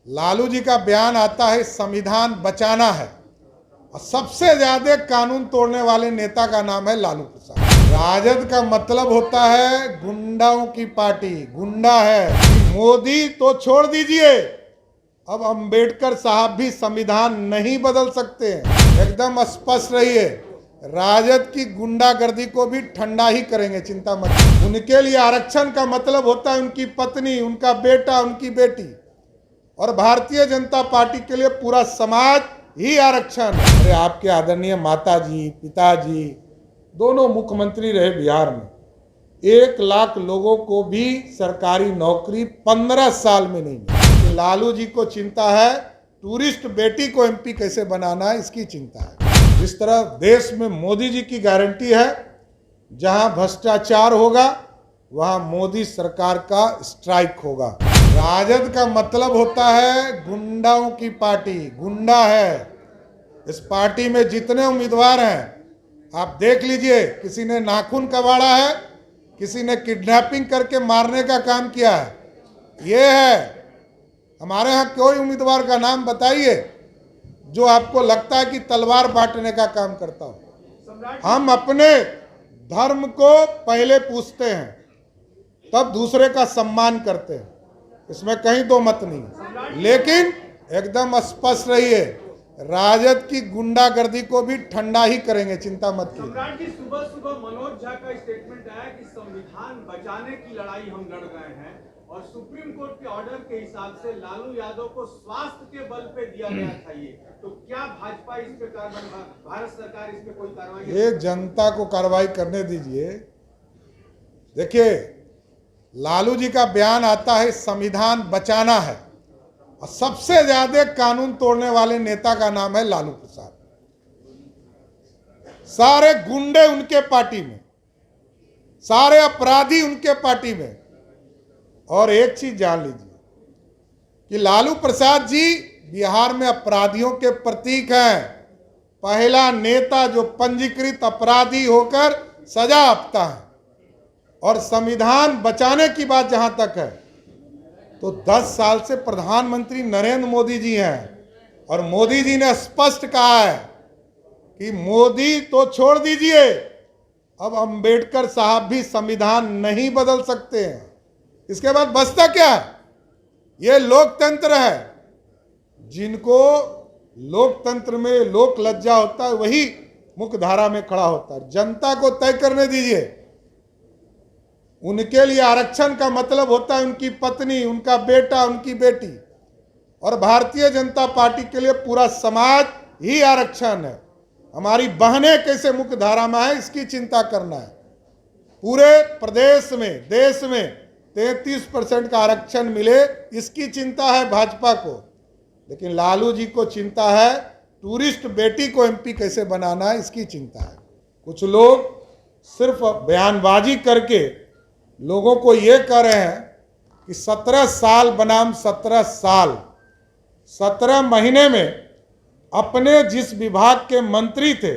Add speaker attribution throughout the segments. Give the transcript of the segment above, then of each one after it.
Speaker 1: लालू जी का बयान आता है संविधान बचाना है और सबसे ज्यादा कानून तोड़ने वाले नेता का नाम है लालू प्रसाद। राजद का मतलब होता है गुंडाओं की पार्टी, गुंडा है। मोदी तो छोड़ दीजिए, अब अंबेडकर साहब भी संविधान नहीं बदल सकते हैं। एकदम स्पष्ट रहिए, राजद की गुंडागर्दी को भी ठंडा ही करेंगे, चिंता मत। उनके लिए आरक्षण का मतलब होता है उनकी पत्नी, उनका बेटा, उनकी बेटी, और भारतीय जनता पार्टी के लिए पूरा समाज ही आरक्षण। अरे आपके आदरणीय माताजी, पिताजी दोनों मुख्यमंत्री रहे बिहार में, 1 लाख लोगों को भी सरकारी नौकरी 15 साल में नहीं मिली। लालू जी को चिंता है टूरिस्ट बेटी को एमपी कैसे बनाना है, इसकी चिंता है। जिस तरह देश में मोदी जी की गारंटी है, जहां भ्रष्टाचार होगा वहां मोदी सरकार का स्ट्राइक होगा। राजद का मतलब होता है गुंडाओं की पार्टी, गुंडा है। इस पार्टी में जितने उम्मीदवार हैं आप देख लीजिए, किसी ने नाखून कबाड़ा है, किसी ने किडनैपिंग करके मारने का काम किया है। ये है हमारे यहाँ कोई उम्मीदवार का नाम बताइए जो आपको लगता है कि तलवार बांटने का काम करता हो। हम अपने धर्म को पहले पूछते हैं, तब दूसरे का सम्मान करते हैं, इसमें कहीं दो मत नहीं। लेकिन एकदम स्पष्ट रहिए, राजद की गुंडागर्दी को भी ठंडा ही करेंगे, चिंता मत कीजिए।
Speaker 2: सम्राट जी, सुबह सुबह मनोज झा का स्टेटमेंट आया कि संविधान बचाने की लड़ाई हम लड़ रहे हैं और सुप्रीम कोर्ट के ऑर्डर के हिसाब से लालू यादव को स्वास्थ्य के बल पे दिया गया था। ये तो क्या भाजपा इस पे कार्रवाई, भारत सरकार इस पे कोई कार्रवाई?
Speaker 1: ये जनता को कार्रवाई करने दीजिए। देखिए, लालू जी का बयान आता है संविधान बचाना है और सबसे ज्यादा कानून तोड़ने वाले नेता का नाम है लालू प्रसाद। सारे गुंडे उनके पार्टी में, सारे अपराधी उनके पार्टी में। और एक चीज जान लीजिए कि लालू प्रसाद जी बिहार में अपराधियों के प्रतीक हैं। पहला नेता जो पंजीकृत अपराधी होकर सजा आपता है। और संविधान बचाने की बात जहां तक है, तो 10 साल से प्रधानमंत्री नरेंद्र मोदी जी हैं और मोदी जी ने स्पष्ट कहा है कि मोदी तो छोड़ दीजिए, अब अंबेडकर साहब भी संविधान नहीं बदल सकते हैं। इसके बाद बचता क्या है? ये लोकतंत्र है। जिनको लोकतंत्र में लोक लज्जा होता है वही मुख्य धारा में खड़ा होता है। जनता को तय करने दीजिए। उनके लिए आरक्षण का मतलब होता है उनकी पत्नी, उनका बेटा, उनकी बेटी, और भारतीय जनता पार्टी के लिए पूरा समाज ही आरक्षण है। हमारी बहनें कैसे मुख्य धारा में है, इसकी चिंता करना है। पूरे प्रदेश में, देश में 33% का आरक्षण मिले, इसकी चिंता है भाजपा को। लेकिन लालू जी को चिंता है टूरिस्ट बेटी को एमपी कैसे बनाना है, इसकी चिंता है। कुछ लोग सिर्फ बयानबाजी करके लोगों को ये कह रहे हैं कि 17 साल बनाम 17 साल, 17 महीने में अपने जिस विभाग के मंत्री थे,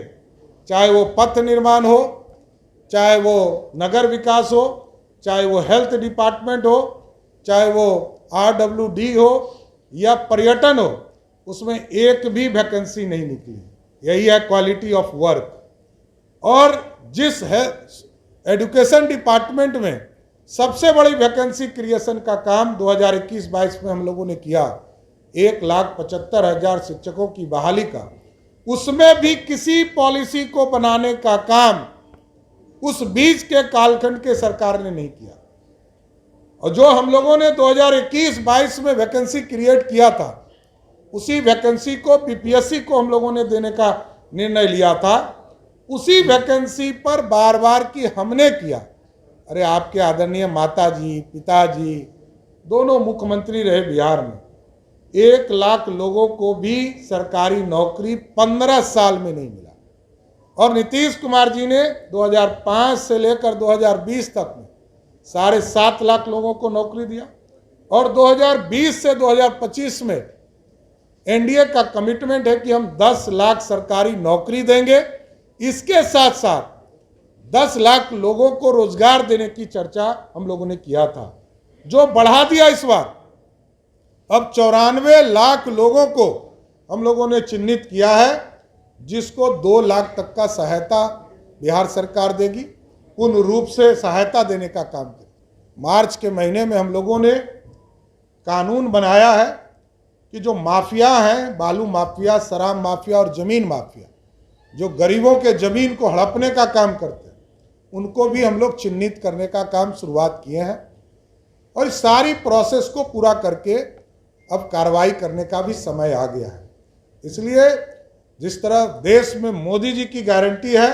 Speaker 1: चाहे वो पथ निर्माण हो, चाहे वो नगर विकास हो, चाहे वो हेल्थ डिपार्टमेंट हो, चाहे वो RWD हो या पर्यटन हो, उसमें एक भी वैकेंसी नहीं निकली। यही है क्वालिटी ऑफ वर्क। और जिस है एजुकेशन डिपार्टमेंट में सबसे बड़ी वैकेंसी क्रिएशन का काम 2021-22 में हम लोगों ने किया, 1,75,000 शिक्षकों की बहाली का, उसमें भी किसी पॉलिसी को बनाने का काम उस बीच के कालखंड के सरकार ने नहीं किया। और जो हम लोगों ने 2021-22 में वैकेंसी क्रिएट किया था, उसी वैकेंसी को बीपीएससी को हम लोगों ने देने का निर्णय लिया था। उसी वैकेंसी पर बार बार की हमने किया। अरे आपके आदरणीय माताजी, पिताजी दोनों मुख्यमंत्री रहे बिहार में, 1 लाख लोगों को भी सरकारी नौकरी 15 साल में नहीं मिला। और नीतीश कुमार जी ने 2005 से लेकर 2020 तक में 7.5 लाख लोगों को नौकरी दिया। और 2020 से 2025 में एनडीए का कमिटमेंट है कि हम 10 लाख सरकारी नौकरी देंगे। इसके साथ साथ 10 लाख लोगों को रोजगार देने की चर्चा हम लोगों ने किया था, जो बढ़ा दिया इस बार। अब 94 लाख लोगों को हम लोगों ने चिन्हित किया है, जिसको 2 लाख तक का सहायता बिहार सरकार देगी, पूर्ण रूप से सहायता देने का काम करेगी। मार्च के महीने में हम लोगों ने कानून बनाया है कि जो माफिया हैं, बालू माफिया, शराब माफिया और ज़मीन माफिया, जो गरीबों के ज़मीन को हड़पने का काम करते हैं, उनको भी हम लोग चिन्हित करने का काम शुरुआत किए हैं। और इस सारी प्रोसेस को पूरा करके अब कार्रवाई करने का भी समय आ गया है। इसलिए जिस तरह देश में मोदी जी की गारंटी है,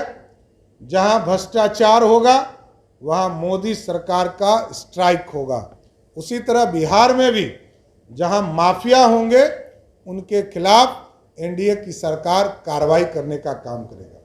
Speaker 1: जहां भ्रष्टाचार होगा वहां मोदी सरकार का स्ट्राइक होगा, उसी तरह बिहार में भी जहां माफिया होंगे उनके खिलाफ एनडीए की सरकार कार्रवाई करने का काम करेगा।